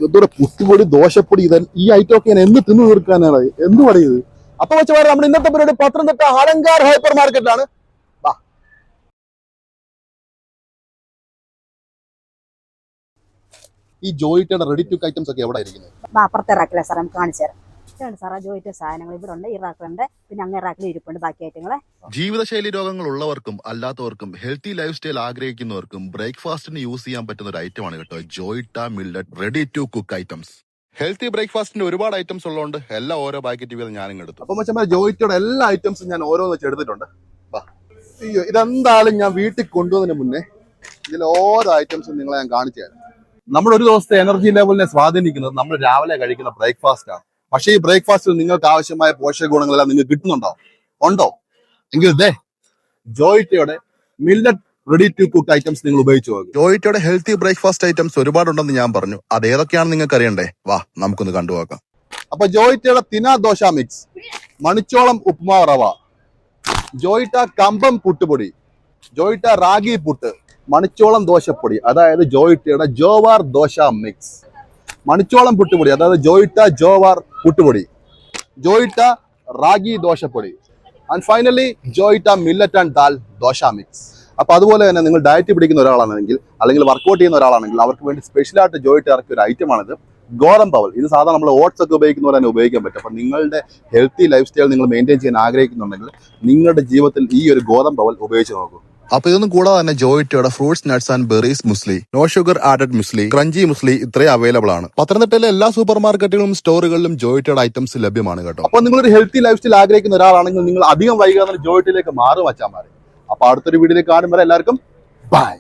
എന്തോടെ പുട്ടുപൊടി ദോശപ്പൊടി ഈ ഐറ്റം ഒക്കെ ഞാൻ എന്ന് തിന്നു തീർക്കാനാണ് എന്ത് പറയുന്നത്. അപ്പൊ വെച്ചാൽ നമ്മുടെ ഇന്നത്തെ പരിപാടി പത്തനംതിട്ട അലങ്കാർ ഹൈപ്പർ മാർക്കറ്റിലാണ്. ഈ ജോയിറ്റയുടെ റെഡി ടു ഐറ്റംസ് ഒക്കെ എവിടെ ഇരിക്കുന്നത്? അപ്പുറത്തെ റാക്കിലെ സാർ നമുക്ക് കാണിച്ചു തരാം. ഇതാണ് സാറാ ജോയിറ്റ് സാധനങ്ങൾ ഇവിടെ ഉണ്ട്. ഈ റാക്കിലുണ്ട്, പിന്നെ അങ്ങേ റാക്കിൽ ഇരിപ്പുണ്ട് ബാക്കി ഐറ്റങ്ങളെ. ജീവിതശൈലി രോഗങ്ങൾ ഉള്ളവർക്കും അല്ലാത്തവർക്കും ഹെൽത്തി ലൈഫ് സ്റ്റൈൽ ആഗ്രഹിക്കുന്നവർക്കും ബ്രേക്ക്ഫാസ്റ്റിന് യൂസ് ചെയ്യാൻ പറ്റുന്ന ഒരു ഐറ്റമാണ് കേട്ടോ Joitta millet ready to cook items. Healthy ബ്രേക്ക്ഫാസ്റ്റിന്റെ ഒരുപാട് ഐറ്റംസ് ഉള്ളതുകൊണ്ട് എല്ലാം ഓരോ പാക്കറ്റ് വീതം ഞാനും എടുത്തു. അപ്പൊ മച്ചന്മാരെ ജോയിറ്റയുടെ എല്ലാ ഐറ്റംസും ഞാൻ ഓരോന്ന് വെച്ച് എടുത്തിട്ടുണ്ട്. അയ്യോ, ഇതെന്തായാലും ഞാൻ വീട്ടിൽ കൊണ്ടുവന്നതിന് മുന്നേ ഇതിൽ ഓരോ ഐറ്റംസും നിങ്ങളെ ഞാൻ കാണിച്ചു തരാം. നമ്മുടെ ഒരു ദിവസത്തെ എനർജി ലെവലിനെ സ്വാധീനിക്കുന്നത് നമ്മൾ രാവിലെ കഴിക്കുന്ന ബ്രേക്ക്ഫാസ്റ്റ് ആണ്. പക്ഷേ ഈ ബ്രേക്ക്ഫാസ്റ്റിൽ നിങ്ങൾക്ക് ആവശ്യമായ പോഷക ഗുണങ്ങളെല്ലാം നിങ്ങൾക്ക് കിട്ടുന്നുണ്ടോ? ഉണ്ടോ? എങ്കിൽ ജോയിറ്റയുടെ millet ready to cook items നിങ്ങൾ ഉപയോഗിച്ചു പോകും. ജോയിറ്റയുടെ ഹെൽത്തി ബ്രേക്ക്ഫാസ്റ്റ് ഐറ്റംസ് ഒരുപാടുണ്ടെന്ന് ഞാൻ പറഞ്ഞു. അത് ഏതൊക്കെയാണെന്ന് നിങ്ങൾക്ക് അറിയണ്ടേ? വാ നമുക്കൊന്ന് കണ്ടുപോക്കാം. അപ്പൊ ജോയിറ്റയുടെ തിന ദോശ മിക്സ്, മണിച്ചോളം ഉപ്പുമാവ് റവ, ജോയിറ്റ കമ്പം പുട്ടുപൊടി, ജോയിറ്റ റാഗി പുട്ട്, മണിച്ചോളം ദോശപ്പൊടി അതായത് ജോയിറ്റയുടെ ജോവാർ ദോശ മിക്സ്, മണിച്ചോളം പുട്ടുപൊടി അതായത് ജോയിറ്റ ജോവാർ പുട്ടുപൊടി, ജോയിറ്റ റാഗി ദോശപ്പൊടി, and finally Joitta millet and dal dosa mix. അപ്പൊ അതുപോലെ തന്നെ നിങ്ങൾ ഡയറ്റ് പിടിക്കുന്ന ഒരാളാണെങ്കിൽ അല്ലെങ്കിൽ വർക്കൗട്ട് ചെയ്യുന്ന ഒരാളാണെങ്കിൽ അവർക്ക് വേണ്ടി സ്പെഷ്യലായിട്ട് ജോയിറ്റ് ഇറക്കിയ ഒരു ഐറ്റമാണിത്, ഗോതമ്പ് പവൽ. ഇത് സാധാരണ നമ്മൾ ഓട്സ് ഒക്കെ ഉപയോഗിക്കുന്ന പോലെ തന്നെ ഉപയോഗിക്കാൻ പറ്റും. അപ്പൊ നിങ്ങളുടെ ഹെൽത്തി ലൈഫ് സ്റ്റൈൽ നിങ്ങൾ മെയിൻറ്റെയിൻ ചെയ്യാൻ ആഗ്രഹിക്കുന്നുണ്ടെങ്കിൽ നിങ്ങളുടെ ജീവിതത്തിൽ ഈ ഒരു ഗോതമ്പ് പവൽ ഉപയോഗിച്ച് നോക്കൂ. അപ്പൊ ഇതൊന്നും കൂടാതെ തന്നെ ജോയിറ്റയുടെ fruits nuts and berries muesli, no sugar added muesli, crunchy muesli ഇത്രയും അവൈലബിൾ ആണ്. പത്തനംതിട്ടയിലെ എല്ലാ സൂപ്പർ മാർക്കറ്റുകളും സ്റ്റോറുകളിലും ജോയിറ്റയുടെ ഐറ്റംസ് ലഭ്യമാണ് കേട്ടോ. അപ്പൊ നിങ്ങളൊരു ഹെൽത്തി ലൈഫ് സ്റ്റൈൽ ആഗ്രഹിക്കുന്ന ഒരാളാണെങ്കിൽ നിങ്ങൾ അധികം വൈകാതെ ജോയിറ്റിലേക്ക് മാറി വച്ചാൽ മാറി. അപ്പൊ അടുത്തൊരു വീഡിയോയിലേക്ക് കാണുമ്പോൾ എല്ലാവർക്കും ബൈ.